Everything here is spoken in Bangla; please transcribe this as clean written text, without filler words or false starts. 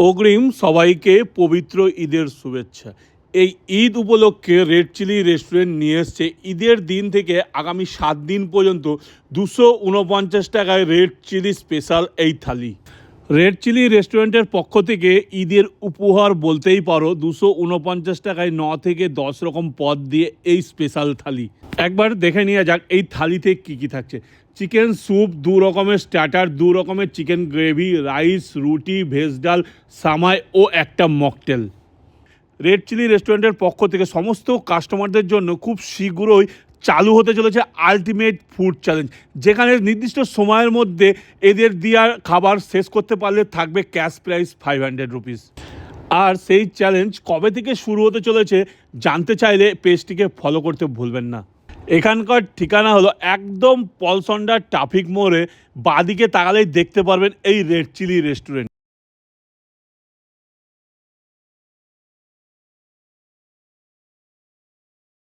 অগ্রিম সবাইকে পবিত্র ঈদের শুভেচ্ছা। এই ঈদ উপলক্ষে রেড চিলি রেস্টুরেন্ট নিয়ে এসছে ঈদের দিন থেকে আগামী 7 দিন পর্যন্ত 249 টাকায় রেড চিলি স্পেশাল এই থালি। রেড চিলি রেস্টুরেন্টের পক্ষ থেকে ঈদের উপহার বলতেই পারো, 249 টাকায় 9 থেকে 10 রকম পদ দিয়ে এই স্পেশাল থালি। একবার দেখে নেওয়া যাক এই থালিতে কী কী থাকছে। চিকেন স্যুপ, 2 রকমের স্টার্টার, 2 রকমের চিকেন গ্রেভি, রাইস, রুটি, ভেজ ডাল, সামাই ও একটা মকটেল। রেড চিলি রেস্টুরেন্টের পক্ষ থেকে সমস্ত কাস্টমারদের জন্য খুব শীঘ্রই চালু হতে চলেছে আলটিমেট ফুড চ্যালেঞ্জ, যেখানে নির্দিষ্ট সময়ের মধ্যে এদের দেওয়ার খাবার শেষ করতে পারলে থাকবে ক্যাশ প্রাইস 500 রুপিস। আর সেই চ্যালেঞ্জ কবে থেকে শুরু হতে চলেছে জানতে চাইলে পেজটিকে ফলো করতে ভুলবেন না। এখানকার ঠিকানা হলো একদম পলসন্ডা ট্রাফিক মোড়ে, বাঁদিকে তাকালেই দেখতে পারবেন এই রেড চিলি রেস্টুরেন্ট।